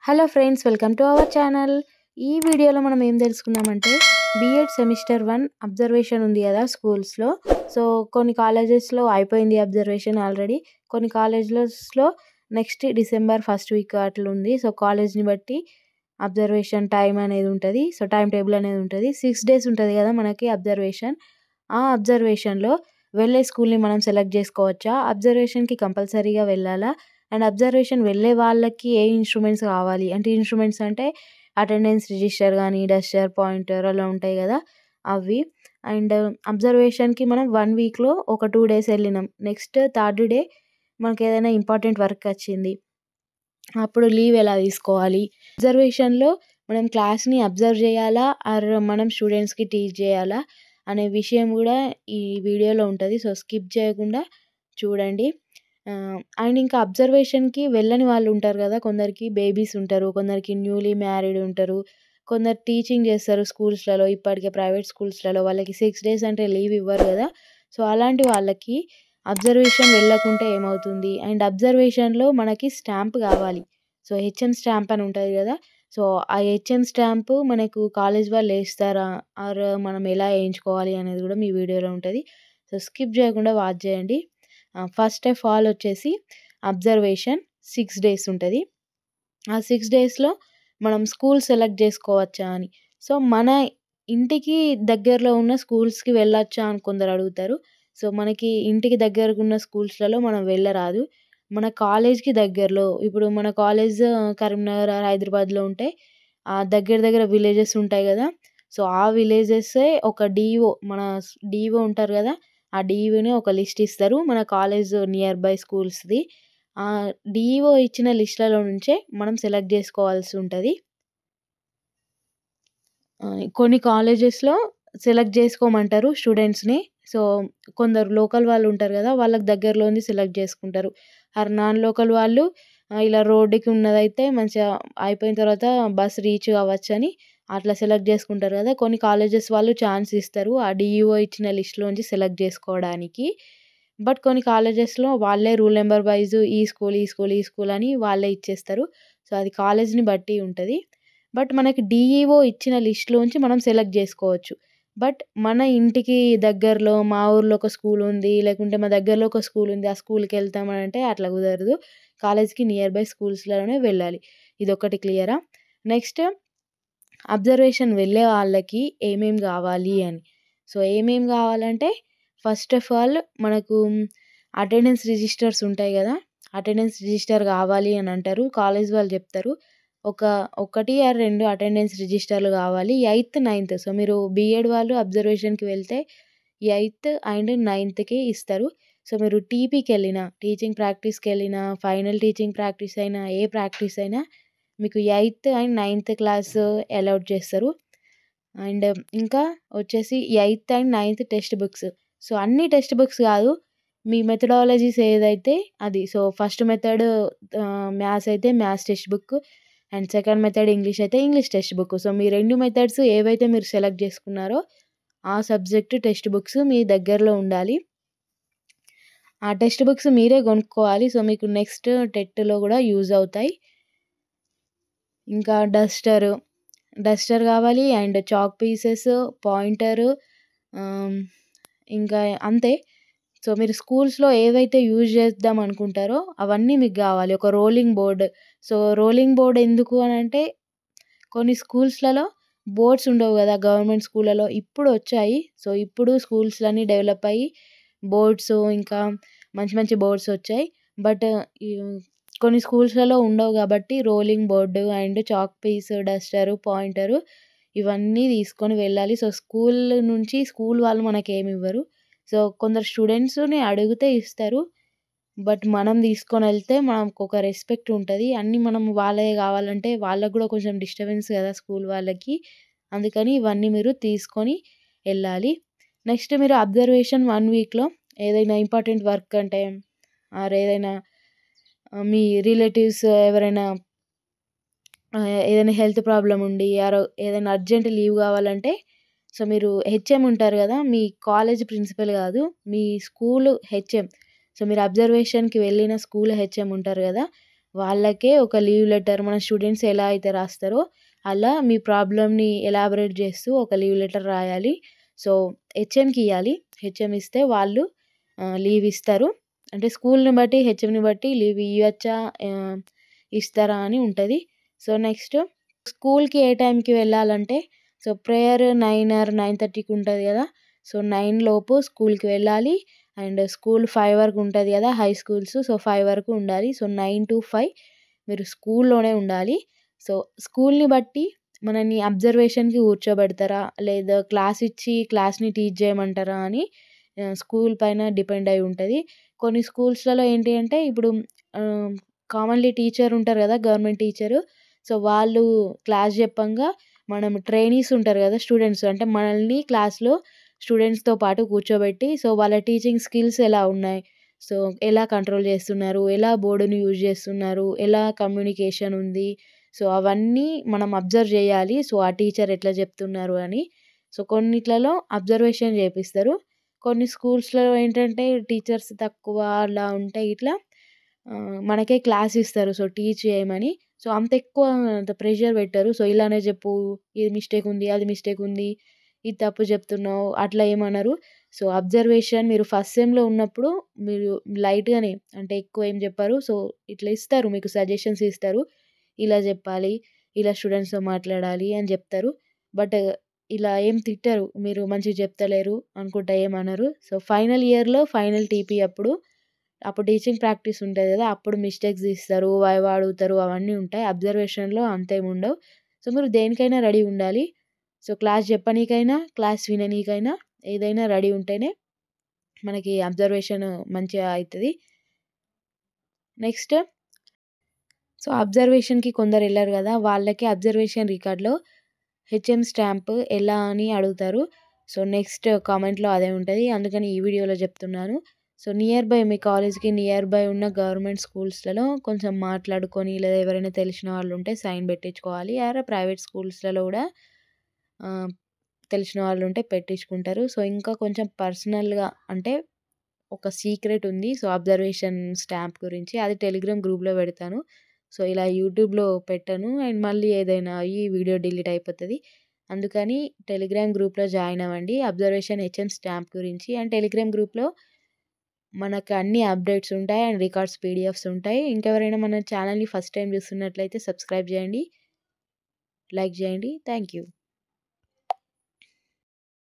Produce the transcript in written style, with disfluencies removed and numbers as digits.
Hello friends, welcome to our channel. ఈ వీడియోలో మనం ఏం తెలుసుకుందామంటే బీఎడ్ సెమిస్టర్ 1 అబ్జర్వేషన్ ఉంది కదా స్కూల్స్లో. సో కొన్ని కాలేజెస్లో అయిపోయింది అబ్జర్వేషన్ ఆల్రెడీ, కొన్ని కాలేజెస్లో నెక్స్ట్ డిసెంబర్ ఫస్ట్ వీక్ అట్లా ఉంది. సో కాలేజ్ని బట్టి అబ్జర్వేషన్ టైం అనేది ఉంటుంది. సో టైం టేబుల్ అనేది ఉంటుంది. 6 days ఉంటుంది కదా మనకి అబ్జర్వేషన్. ఆ అబ్జర్వేషన్లో వెళ్ళే స్కూల్ని మనం సెలెక్ట్ చేసుకోవచ్చా, అబ్జర్వేషన్కి కంపల్సరీగా వెళ్ళాలా, అండ్ అబ్జర్వేషన్ వెళ్ళే వాళ్ళకి ఏ ఇన్స్ట్రుమెంట్స్ కావాలి అంటే, ఇన్స్ట్రుమెంట్స్ అంటే అటెండెన్స్ రిజిస్టర్ కానీ డస్టర్ పాయింటర్ అలా ఉంటాయి కదా అవి. అండ్ అబ్జర్వేషన్కి మనం 1 వీక్లో ఒక 2 days వెళ్ళినాం, నెక్స్ట్ థర్డ్ డే మనకి ఏదైనా ఇంపార్టెంట్ వర్క్ వచ్చింది, అప్పుడు లీవ్ ఎలా తీసుకోవాలి, అబ్జర్వేషన్లో మనం క్లాస్ని అబ్జర్వ్ చేయాలా ఆర్ మనం స్టూడెంట్స్కి టీచ్ చేయాలా అనే విషయం కూడా ఈ వీడియోలో ఉంటుంది. సో స్కిప్ చేయకుండా చూడండి. అండ్ ఇంకా అబ్జర్వేషన్కి వెళ్ళని వాళ్ళు ఉంటారు కదా, కొందరికి బేబీస్ ఉంటారు, కొందరికి న్యూలీ మ్యారీడ్ ఉంటారు, కొందరు టీచింగ్ చేస్తారు స్కూల్స్లలో, ఇప్పటికే ప్రైవేట్ స్కూల్స్లలో వాళ్ళకి 6 days అంటే లీవ్ ఇవ్వరు కదా. సో అలాంటి వాళ్ళకి అబ్జర్వేషన్ వెళ్ళకుంటే ఏమవుతుంది, అండ్ అబ్జర్వేషన్లో మనకి స్టాంప్ కావాలి. సో హెచ్ఎం స్టాంప్ అని ఉంటుంది కదా. సో ఆ హెచ్ఎం స్టాంపు మనకు కాలేజ్ వాళ్ళు వేస్తారా ఆర్ మనం ఎలా వేయించుకోవాలి అనేది కూడా మీ వీడియోలో ఉంటుంది. సో స్కిప్ చేయకుండా వాచ్ చేయండి. ఫస్ట్ ఆఫ్ ఆల్ వచ్చేసి అబ్జర్వేషన్ 6 days ఉంటుంది. ఆ 6 daysలో మనం స్కూల్ సెలెక్ట్ చేసుకోవచ్చా అని. సో మన ఇంటికి దగ్గరలో ఉన్న స్కూల్స్కి వెళ్ళొచ్చా అని కొందరు అడుగుతారు. సో మనకి ఇంటికి దగ్గరగా ఉన్న స్కూల్స్లలో మనం వెళ్ళరాదు. మన కాలేజ్కి దగ్గరలో, ఇప్పుడు మన కాలేజ్ కరీంనగర్ హైదరాబాద్లో ఉంటే దగ్గర దగ్గర విలేజెస్ ఉంటాయి కదా. సో ఆ విలేజెసే ఒక డిఓ, మన డిఓ ఉంటారు కదా, ఆ డీఈఓనే ఒక లిస్ట్ ఇస్తారు మన కాలేజ్ నియర్ బై స్కూల్స్ది. ఆ డీఈఓ ఇచ్చిన లిస్టులలో నుంచే మనం సెలెక్ట్ చేసుకోవాల్సి ఉంటుంది. కొన్ని కాలేజెస్లో సెలెక్ట్ చేసుకోమంటారు స్టూడెంట్స్ని. సో కొందరు లోకల్ వాళ్ళు ఉంటారు కదా, వాళ్ళకి దగ్గరలోని సెలెక్ట్ చేసుకుంటారు. ఆర్ నాన్ లోకల్ వాళ్ళు ఇలా రోడ్డుకి ఉన్నదైతే మంచిగా అయిపోయిన తర్వాత బస్ రీచ్ కావచ్చని అట్లా సెలెక్ట్ చేసుకుంటారు కదా. కొన్ని కాలేజెస్ వాళ్ళు ఛాన్స్ ఇస్తారు ఆ డిఈఓ ఇచ్చిన లిస్ట్లోంచి సెలెక్ట్ చేసుకోవడానికి. బట్ కొన్ని కాలేజెస్లో వాళ్ళే రూల్ నెంబర్ వైజ్ ఈ స్కూల్ ఈ స్కూల్ ఈ స్కూల్ అని వాళ్ళే ఇచ్చేస్తారు. సో అది కాలేజ్ని బట్టి ఉంటుంది. బట్ మనకి డిఈఓ ఇచ్చిన లిస్ట్లోంచి మనం సెలెక్ట్ చేసుకోవచ్చు. బట్ మన ఇంటికి దగ్గరలో మా ఊర్లో ఒక స్కూల్ ఉంది, లేకుంటే మా దగ్గరలో ఒక స్కూల్ ఉంది, ఆ స్కూల్కి వెళ్తామని అంటే అట్లా కుదరదు. కాలేజ్కి నియర్ బై స్కూల్స్లోనే వెళ్ళాలి. ఇదొకటి క్లియరా. నెక్స్ట్ అబ్జర్వేషన్ వెళ్ళే వాళ్ళకి ఏమేం కావాలి అని. సో ఏమేం కావాలంటే ఫస్ట్ ఆఫ్ ఆల్ మనకు అటెండెన్స్ రిజిస్టర్స్ ఉంటాయి కదా, అటెండెన్స్ రిజిస్టర్ కావాలి అని అంటారు కాలేజ్ వాళ్ళు చెప్తారు. ఒకటి ఆర్ 2 అటెండెన్స్ రిజిస్టర్లు కావాలి, 8th 9th. సో మీరు బీఎడ్ వాళ్ళు అబ్జర్వేషన్కి వెళ్తే 8th అండ్ 9thకి ఇస్తారు. సో మీరు టీపీకి వెళ్ళినా, టీచింగ్ ప్రాక్టీస్కి వెళ్ళినా, ఫైనల్ టీచింగ్ ప్రాక్టీస్ అయినా, ఏ ప్రాక్టీస్ అయినా మీకు 8th and 9th class allot చేస్తారు. అండ్ ఇంకా వచ్చేసి 8th and 9th text books. So అన్ని టెక్స్ట్ బుక్స్ కాదు, మీ మెథడాలజీస్ ఏదైతే అది. సో ఫస్ట్ మెథడ్ మ్యాథ్స్ అయితే maths text book, and second method English అయితే ఇంగ్లీష్ టెక్స్ట్ బుక్. సో మీ 2 మెథడ్స్ ఏవైతే మీరు సెలెక్ట్ చేసుకున్నారో ఆ సబ్జెక్ట్ టెక్స్ట్ బుక్స్ మీ దగ్గరలో ఉండాలి. ఆ టెక్స్ట్ బుక్స్ మీరే కొనుక్కోవాలి. సో మీకు నెక్స్ట్ టెట్లో కూడా యూజ్ అవుతాయి. ఇంకా డస్టర్ కావాలి, అండ్ చాక్ పీసెస్, పాయింటర్, ఇంకా అంతే. సో మీరు స్కూల్స్లో ఏవైతే యూజ్ చేద్దాం అనుకుంటారో అవన్నీ మీకు కావాలి. ఒక rolling board. So rolling board ఎందుకు అని అంటే, కొన్ని స్కూల్స్లలో బోర్డ్స్ ఉండవు కదా గవర్నమెంట్ స్కూళ్ళలో, ఇప్పుడు వచ్చాయి. సో ఇప్పుడు స్కూల్స్లన్నీ డెవలప్ అయ్యి బోర్డ్స్, ఇంకా మంచి మంచి బోర్డ్స్ వచ్చాయి. బట్ కొన్ని స్కూల్స్లలో ఉండవు కాబట్టి rolling board and chalk piece, duster, pointer ఇవన్నీ తీసుకొని వెళ్ళాలి. సో స్కూల్ నుంచి స్కూల్ వాళ్ళు మనకేమి ఇవ్వరు. సో కొందరు స్టూడెంట్స్ని అడిగితే ఇస్తారు. బట్ మనం తీసుకొని వెళ్తే మనకు ఒక రెస్పెక్ట్ ఉంటుంది. అన్నీ మనం వాళ్ళే కావాలంటే వాళ్ళకు కూడా కొంచెం డిస్టర్బెన్స్ కదా స్కూల్ వాళ్ళకి. అందుకని ఇవన్నీ మీరు తీసుకొని వెళ్ళాలి. నెక్స్ట్ మీరు అబ్జర్వేషన్ 1 వీక్లో ఏదైనా ఇంపార్టెంట్ వర్క్ అంటే ఆర్ ఏదైనా మీ రిలేటివ్స్ ఎవరైనా ఏదైనా హెల్త్ ప్రాబ్లమ్ ఉండి ఏదైనా అర్జెంట్ లీవ్ కావాలంటే, సో మీరు హెచ్ఎం ఉంటారు కదా, మీ కాలేజ్ ప్రిన్సిపల్ కాదు, మీ స్కూల్ హెచ్ఎం. సో మీరు అబ్జర్వేషన్కి వెళ్ళిన స్కూల్ హెచ్ఎం ఉంటారు కదా, వాళ్ళకే ఒక లీవ్ లెటర్ మన స్టూడెంట్స్ ఎలా అయితే రాస్తారో అలా మీ ప్రాబ్లమ్‌ని ఎలాబరేట్ చేస్తూ ఒక లీవ్ లెటర్ రాయాలి. సో, హెచ్ఎంకి ఇయ్యాలి. హెచ్ఎం ఇస్తే వాళ్ళు లీవ్ ఇస్తారు. అంటే స్కూల్‌ని బట్టి, హెచ్ఎంని బట్టి లీవ్ ఇయ్యొచ్చా, ఆహ్, ఇస్తారా అని ఉంటది. సో, నెక్స్ట్ స్కూల్‌కి ఏ టైంకి వెళ్ళాలంటే, సో, ప్రేయర్ 9 ఆర్ 9:30కి ఉంటది గదా! సో, 9 లోపు స్కూల్‌కి వెళ్ళాలి. అండ్ స్కూల్ 5 వరకు ఉంటది గదా! High schools. సో, 5 వరకు ఉండాలి. సో, 9-5 మీరు స్కూల్‌లోనే ఉండాలి. సో, స్కూల్‌ని బట్టి మనల్ని అబ్జర్వేషన్‌కి కూర్చోబెడతారా? లేదా క్లాస్ ఇచ్చి క్లాస్‌ని టీచ్ చేయమంటారా అని స్కూల్ పైన డిపెండ్ అయి ఉంటది. కొన్ని స్కూల్స్‌లలో ఏంటి అంటే ఇప్పుడు ఆహ్, కామన్‌లీ టీచర్ ఉంటారు గదా! Government teacher. సో, వాళ్ళు క్లాస్ చెప్పంగా మనం ట్రైనీస్ ఉంటారు గదా! స్టూడెంట్స్ అంటే మనల్ని క్లాస్‌లో స్టూడెంట్స్‌తో పాటు కూర్చోబెట్టి సో, వాళ్ళ టీచింగ్ స్కిల్స్ ఎలా ఉన్నాయి? సో, ఎలా కంట్రోల్ చేస్తున్నారు? ఎలా బోర్డ్‌ని యూజ్ చేస్తున్నారు? ఎలా కమ్యూనికేషన్ ఉంది? సో, అవన్నీ మనం అబ్జర్వ్ చేయాలి. సో, ఆ టీచర్ ఎట్లా చెప్తున్నారు అని. సో, కొన్నిట్లలో అబ్జర్వేషన్ చేపిస్తారు. కొన్ని స్కూల్స్‌లో ఏంటంటే టీచర్స్ తక్కువ అలా ఉంటే ఇట్లా మనకే క్లాస్ ఇస్తారు. సో, టీచ్ చేయమని. సో, అంత ప్రెషర్ పెట్టరు. సో, ఇలానే చెప్పు, ఇది మిస్టేక్ ఉంది, అది మిస్టేక్ ఉంది, ఇది తప్పు చెప్తున్నావు అట్లా ఏమనరు. సో, అబ్జర్వేషన్ మీరు ఫస్ట్ సెమ్‌లో ఉన్నప్పుడు మీరు లైట్‌గానే అంటే ఎక్కువ ఏం చెప్పరు. సో, ఇట్లా ఇస్తారు మీకు సజెషన్స్ ఇస్తారు. ఇలా చెప్పాలి, ఇలా స్టూడెంట్స్‌తో మాట్లాడాలి అని చెప్తారు. బట్ ఇలా ఏం తిట్టరు. మీరు మంచిగా చెప్తలేరు అనుకుంటా ఏమనరు. సో, ఫైనల్ ఇయర్‌లో ఫైనల్ టీపీ అప్పుడు టీచింగ్ ప్రాక్టీస్ ఉంటది గదా! అప్పుడు మిస్టేక్స్ తీస్తారు, వైవా అడుగుతారు అవన్నీ ఉంటాయి. అబ్జర్వేషన్‌లో అంతేముండవు. సో, మీరు దేనికైనా రెడీ ఉండాలి. సో, క్లాస్ చెప్పనీకైనా, క్లాస్ విననీకైనా ఏదైనా రెడీ ఉంటేనే మనకి అబ్జర్వేషన్ మంచిగా అయితది. నెక్స్ట్ సో, అబ్జర్వేషన్‌కి కొందరెళ్లరు గదా! వాళ్ళకి అబ్జర్వేషన్ రికార్డ్‌లో హెచ్ఎం స్టాంప్ ఎలా అని అడుగుతారు. సో, నెక్స్ట్ కామెంట్‌లో అదే ఉంటది. అందుకని ఈ వీడియోలో చెప్తున్నాను. సో, మీ కాలేజ్‌కి నియర్ బై ఉన్న గవర్నమెంట్ స్కూల్స్‌లలో కొంచెం మాట్లాడుకొని లేదా ఎవరైనా తెలిసిన వాళ్ళుంటే సైన్ పెట్టించుకోవాలి. ఆర్ ప్రైవేట్ స్కూల్స్‌లలో గూడా ఆహ్, తెలిసిన వాళ్ళుంటే పెట్టించుకుంటారు. సో, ఇంకా కొంచెం పర్సనల్‌గా అంటే ఒక సీక్రెట్ ఉంది. సో, అబ్జర్వేషన్ స్టాంప్ గురించి. అది టెలిగ్రామ్ గ్రూప్‌లో పెడతాను. సో, ఇలా యూట్యూబ్‌లో పెట్టను. అండ్ మళ్ళీ ఏదైనా అయ్యి వీడియో డిలీట్ అయిపోతది. అందుకని టెలిగ్రామ్ గ్రూప్‌లో జాయిన్ అవ్వండి. అబ్జర్వేషన్ హెచ్ఎం స్టాంప్ గురించి. అండ్ టెలిగ్రామ్ గ్రూప్‌లో మనకు అన్ని అప్డేట్స్ ఉంటాయి. అండ్ రికార్డ్స్ పీడిఎఫ్స్ ఉంటాయి. ఇంకెవరైనా మన ఛానెల్‌ని ఫస్ట్ టైమ్ చూస్తున్నట్లయితే సబ్స్క్రైబ్ చేయండి. లైక్ చేయండి. Thank you.